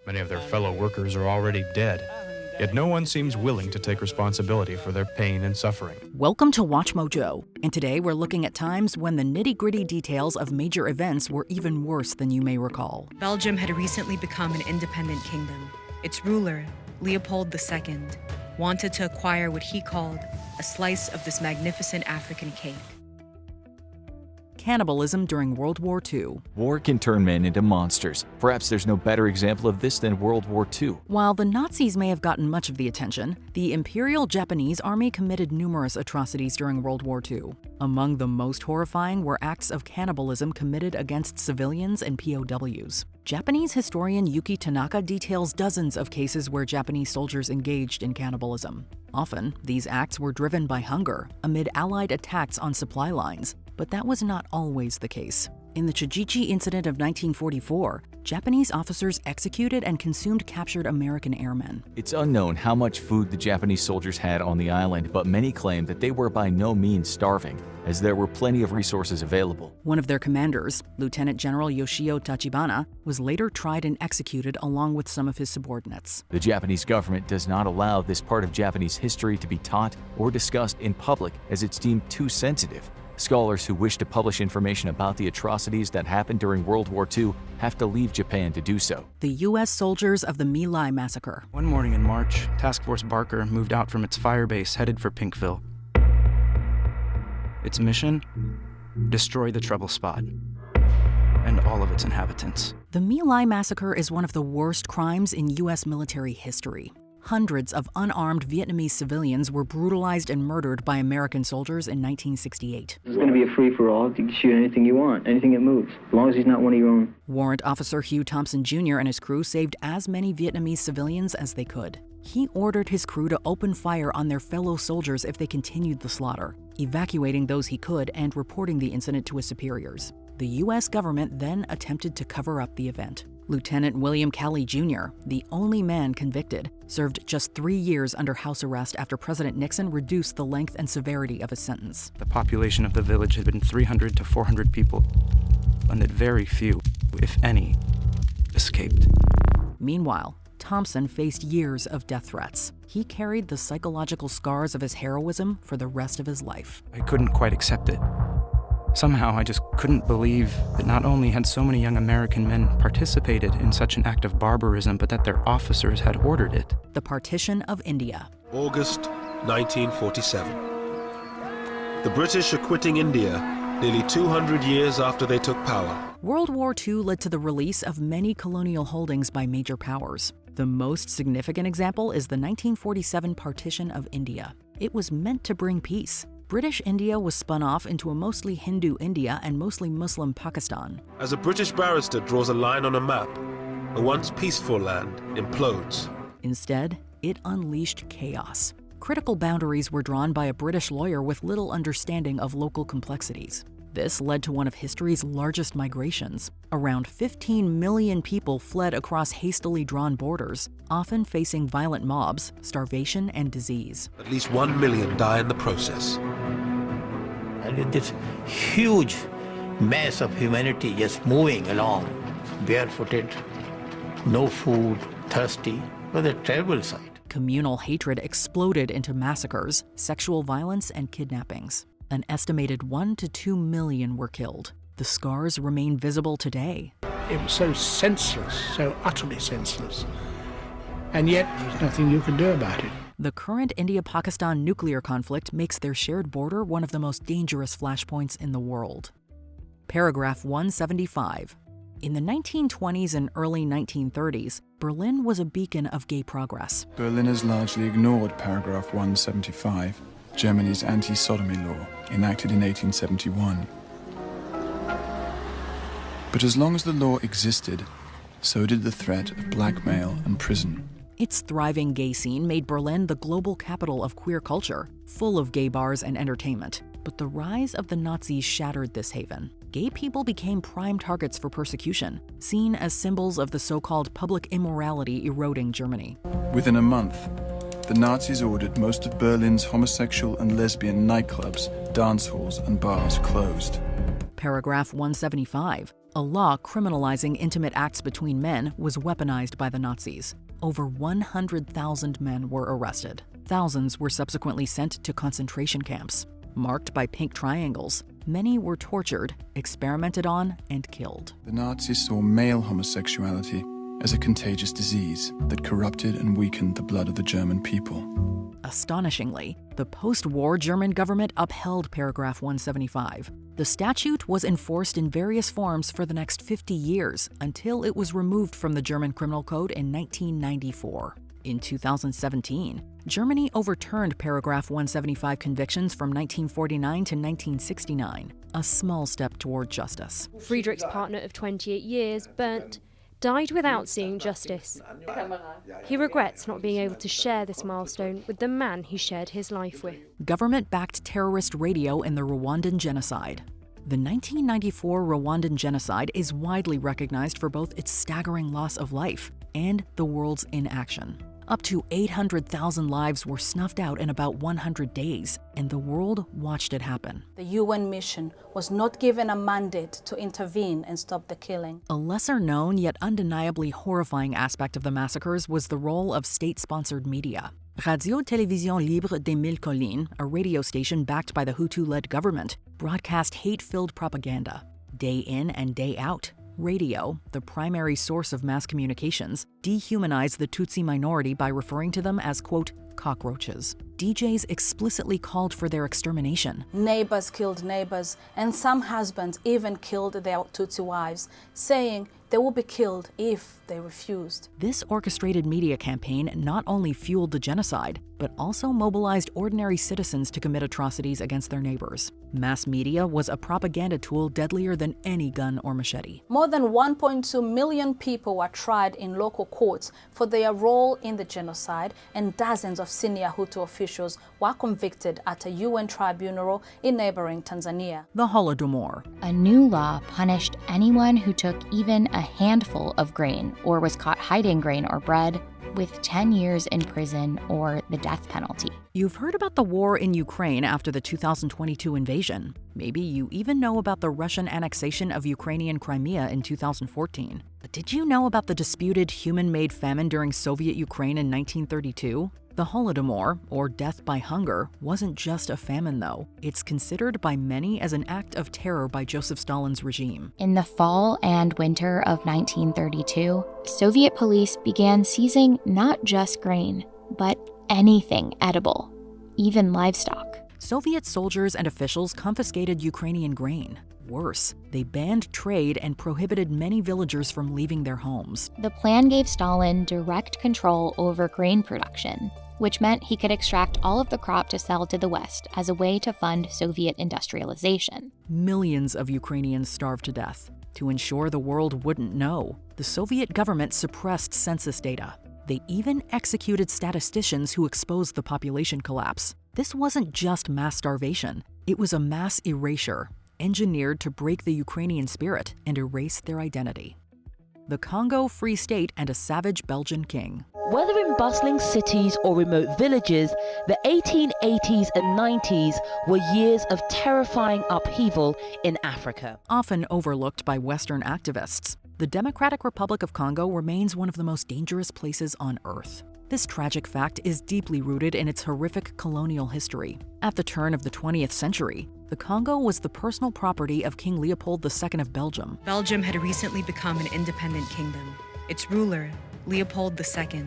Many of their fellow workers are already dead, yet no one seems willing to take responsibility for their pain and suffering. Welcome to WatchMojo, and today we're looking at times when the nitty-gritty details of major events were even worse than you may recall. Belgium had recently become an independent kingdom. Its ruler, Leopold II, wanted to acquire what he called a slice of this magnificent African cake. Cannibalism during World War II. War can turn men into monsters. Perhaps there's no better example of this than World War II. While the Nazis may have gotten much of the attention, the Imperial Japanese Army committed numerous atrocities during World War II. Among the most horrifying were acts of cannibalism committed against civilians and POWs. Japanese historian Yuki Tanaka details dozens of cases where Japanese soldiers engaged in cannibalism. Often, these acts were driven by hunger amid Allied attacks on supply lines. But that was not always the case. In the Chijichi incident of 1944, Japanese officers executed and consumed captured American airmen. It's unknown how much food the Japanese soldiers had on the island, but many claim that they were by no means starving, as there were plenty of resources available. One of their commanders, Lieutenant General Yoshio Tachibana, was later tried and executed along with some of his subordinates. The Japanese government does not allow this part of Japanese history to be taught or discussed in public as it's deemed too sensitive. Scholars who wish to publish information about the atrocities that happened during World War II have to leave Japan to do so. The U.S. soldiers of the My Lai Massacre. One morning in March, Task Force Barker moved out from its firebase headed for Pinkville. Its mission? Destroy the trouble spot and all of its inhabitants. The My Lai Massacre is one of the worst crimes in U.S. military history. Hundreds of unarmed Vietnamese civilians were brutalized and murdered by American soldiers in 1968. It's going to be a free-for-all. You can shoot anything you want, anything that moves, as long as he's not one of your own. Warrant Officer Hugh Thompson Jr. and his crew saved as many Vietnamese civilians as they could. He ordered his crew to open fire on their fellow soldiers if they continued the slaughter, evacuating those he could and reporting the incident to his superiors. The U.S. government then attempted to cover up the event. Lieutenant William Calley Jr., the only man convicted, served just 3 years under house arrest after President Nixon reduced the length and severity of his sentence. The population of the village had been 300 to 400 people, and that very few, if any, escaped. Meanwhile, Thompson faced years of death threats. He carried the psychological scars of his heroism for the rest of his life. I couldn't quite accept it. Somehow, I just couldn't believe that not only had so many young American men participated in such an act of barbarism, but that their officers had ordered it. The Partition of India. August 1947. The British are quitting India nearly 200 years after they took power. World War II led to the release of many colonial holdings by major powers. The most significant example is the 1947 Partition of India. It was meant to bring peace. British India was spun off into a mostly Hindu India and mostly Muslim Pakistan. As a British barrister draws a line on a map, a once peaceful land implodes. Instead, it unleashed chaos. Critical boundaries were drawn by a British lawyer with little understanding of local complexities. This led to one of history's largest migrations. Around 15 million people fled across hastily drawn borders, often facing violent mobs, starvation, and disease. At least 1 million die in the process. And with this huge mass of humanity just moving along, barefooted, no food, thirsty, it was a terrible sight. Communal hatred exploded into massacres, sexual violence, and kidnappings. An estimated 1 to 2 million were killed. The scars remain visible today. It was so senseless, so utterly senseless. And yet, there's nothing you can do about it. The current India-Pakistan nuclear conflict makes their shared border one of the most dangerous flashpoints in the world. Paragraph 175. In the 1920s and early 1930s, Berlin was a beacon of gay progress. Berliners largely ignored paragraph 175, Germany's anti-sodomy law, enacted in 1871. But as long as the law existed, so did the threat of blackmail and prison. Its thriving gay scene made Berlin the global capital of queer culture, full of gay bars and entertainment. But the rise of the Nazis shattered this haven. Gay people became prime targets for persecution, seen as symbols of the so-called public immorality eroding Germany. Within a month, the Nazis ordered most of Berlin's homosexual and lesbian nightclubs, dance halls, and bars closed. Paragraph 175. A law criminalizing intimate acts between men was weaponized by the Nazis. Over 100,000 men were arrested. Thousands were subsequently sent to concentration camps. Marked by pink triangles, many were tortured, experimented on, and killed. The Nazis saw male homosexuality as a contagious disease that corrupted and weakened the blood of the German people. Astonishingly, the post-war German government upheld paragraph 175. The statute was enforced in various forms for the next 50 years until it was removed from the German Criminal Code in 1994. In 2017, Germany overturned paragraph 175 convictions from 1949 to 1969, a small step toward justice. Friedrich's partner of 28 years, Bernd, died without seeing justice. He regrets not being able to share this milestone with the man he shared his life with. Government-backed terrorist radio in the Rwandan genocide. The 1994 Rwandan genocide is widely recognized for both its staggering loss of life and the world's inaction. Up to 800,000 lives were snuffed out in about 100 days, and the world watched it happen. The UN mission was not given a mandate to intervene and stop the killing. A lesser-known yet undeniably horrifying aspect of the massacres was the role of state-sponsored media. Radio-Télévision Libre des Mille Collines, a radio station backed by the Hutu-led government, broadcast hate-filled propaganda. Day in and day out, radio, the primary source of mass communications, dehumanized the Tutsi minority by referring to them as, quote, cockroaches. DJs explicitly called for their extermination. Neighbors killed neighbors, and some husbands even killed their Tutsi wives, saying they will be killed if they refused. This orchestrated media campaign not only fueled the genocide, but also mobilized ordinary citizens to commit atrocities against their neighbors. Mass media was a propaganda tool deadlier than any gun or machete. More than 1.2 million people were tried in local courts for their role in the genocide, and dozens of senior Hutu officials were convicted at a UN tribunal in neighboring Tanzania. The Holodomor. A new law punished anyone who took even a handful of grain or was caught hiding grain or bread with 10 years in prison or the death penalty. You've heard about the war in Ukraine after the 2022 invasion. Maybe you even know about the Russian annexation of Ukrainian Crimea in 2014. But did you know about the disputed human-made famine during Soviet Ukraine in 1932? The Holodomor, or death by hunger, wasn't just a famine though. It's considered by many as an act of terror by Joseph Stalin's regime. In the fall and winter of 1932, Soviet police began seizing not just grain, but anything edible, even livestock. Soviet soldiers and officials confiscated Ukrainian grain. Worse, they banned trade and prohibited many villagers from leaving their homes. The plan gave Stalin direct control over grain production, which meant he could extract all of the crop to sell to the West as a way to fund Soviet industrialization. Millions of Ukrainians starved to death. To ensure the world wouldn't know, the Soviet government suppressed census data. They even executed statisticians who exposed the population collapse. This wasn't just mass starvation, it was a mass erasure, engineered to break the Ukrainian spirit and erase their identity. The Congo Free State and a savage Belgian king. Whether in bustling cities or remote villages, the 1880s and 90s were years of terrifying upheaval in Africa. Often overlooked by Western activists, the Democratic Republic of Congo remains one of the most dangerous places on Earth. This tragic fact is deeply rooted in its horrific colonial history. At the turn of the 20th century, the Congo was the personal property of King Leopold II of Belgium. Belgium had recently become an independent kingdom. Its ruler, Leopold II,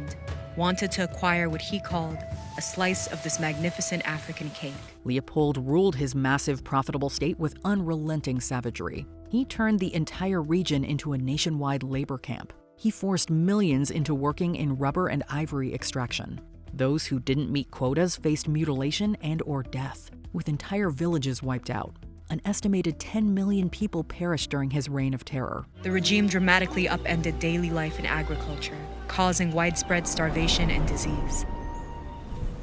wanted to acquire what he called a slice of this magnificent African cake. Leopold ruled his massive, profitable state with unrelenting savagery. He turned the entire region into a nationwide labor camp. He forced millions into working in rubber and ivory extraction. Those who didn't meet quotas faced mutilation and/or death, with entire villages wiped out. An estimated 10 million people perished during his reign of terror. The regime dramatically upended daily life in agriculture, causing widespread starvation and disease.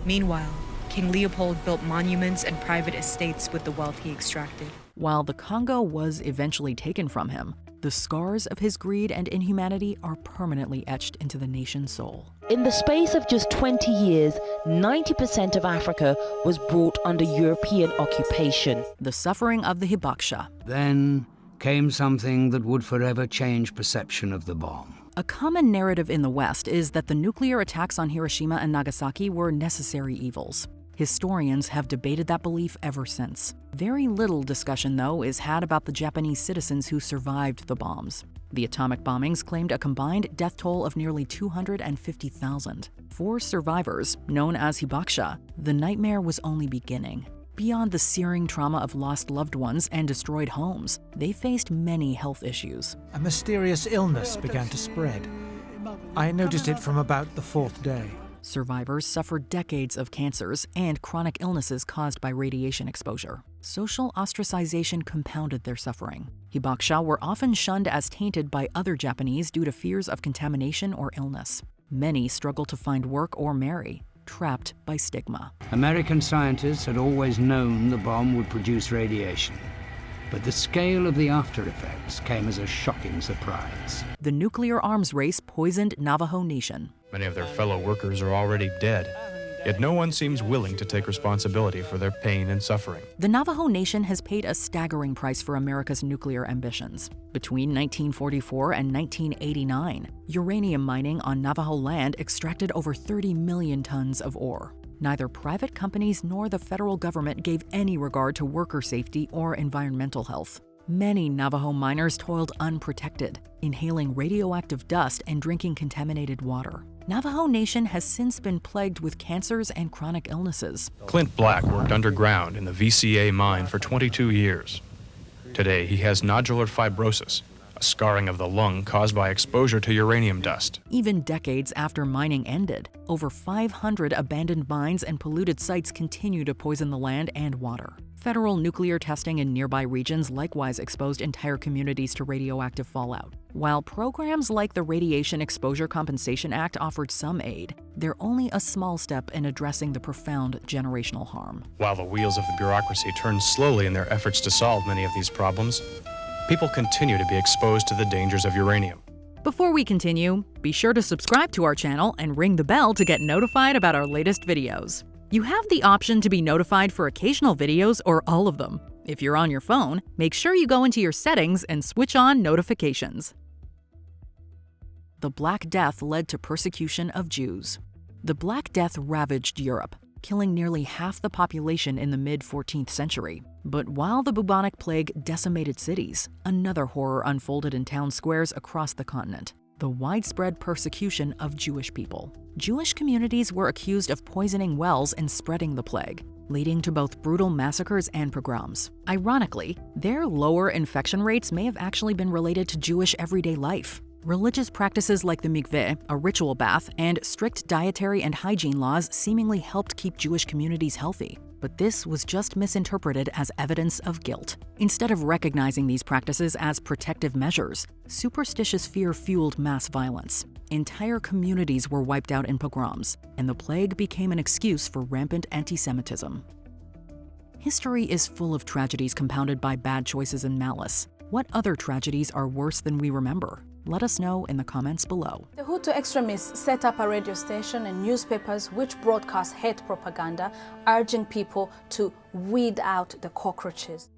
Meanwhile, King Leopold built monuments and private estates with the wealth he extracted. While the Congo was eventually taken from him, the scars of his greed and inhumanity are permanently etched into the nation's soul. In the space of just 20 years, 90% of Africa was brought under European occupation. The suffering of the Hibaksha. Then came something that would forever change perception of the bomb. A common narrative in the West is that the nuclear attacks on Hiroshima and Nagasaki were necessary evils. Historians have debated that belief ever since. Very little discussion, though, is had about the Japanese citizens who survived the bombs. The atomic bombings claimed a combined death toll of nearly 250,000. For survivors, known as hibakusha, the nightmare was only beginning. Beyond the searing trauma of lost loved ones and destroyed homes, they faced many health issues. A mysterious illness began to spread. I noticed it from about the 4th day. Survivors suffered decades of cancers and chronic illnesses caused by radiation exposure. Social ostracization compounded their suffering. Hibakusha were often shunned as tainted by other Japanese due to fears of contamination or illness. Many struggled to find work or marry, trapped by stigma. American scientists had always known the bomb would produce radiation, but the scale of the after effects came as a shocking surprise. The nuclear arms race poisoned Navajo Nation. Many of their fellow workers are already dead, yet no one seems willing to take responsibility for their pain and suffering. The Navajo Nation has paid a staggering price for America's nuclear ambitions. Between 1944 and 1989, uranium mining on Navajo land extracted over 30 million tons of ore. Neither private companies nor the federal government gave any regard to worker safety or environmental health. Many Navajo miners toiled unprotected, inhaling radioactive dust and drinking contaminated water. Navajo Nation has since been plagued with cancers and chronic illnesses. Clint Black worked underground in the VCA mine for 22 years. Today, he has nodular fibrosis, a scarring of the lung caused by exposure to uranium dust. Even decades after mining ended, over 500 abandoned mines and polluted sites continue to poison the land and water. Federal nuclear testing in nearby regions likewise exposed entire communities to radioactive fallout. While programs like the Radiation Exposure Compensation Act offered some aid, they're only a small step in addressing the profound generational harm. While the wheels of the bureaucracy turn slowly in their efforts to solve many of these problems, people continue to be exposed to the dangers of uranium. Before we continue, be sure to subscribe to our channel and ring the bell to get notified about our latest videos. You have the option to be notified for occasional videos or all of them. If you're on your phone, make sure you go into your settings and switch on notifications. The Black Death led to persecution of Jews. The Black Death ravaged Europe, killing nearly half the population in the mid-14th century. But while the bubonic plague decimated cities, another horror unfolded in town squares across the continent: the widespread persecution of Jewish people. Jewish communities were accused of poisoning wells and spreading the plague, leading to both brutal massacres and pogroms. Ironically, their lower infection rates may have actually been related to Jewish everyday life. Religious practices like the mikveh, a ritual bath, and strict dietary and hygiene laws seemingly helped keep Jewish communities healthy. But this was just misinterpreted as evidence of guilt. Instead of recognizing these practices as protective measures, superstitious fear fueled mass violence. Entire communities were wiped out in pogroms, and the plague became an excuse for rampant anti-Semitism. History is full of tragedies compounded by bad choices and malice. What other tragedies are worse than we remember? Let us know in the comments below. The Hutu extremists set up a radio station and newspapers which broadcast hate propaganda, urging people to weed out the cockroaches.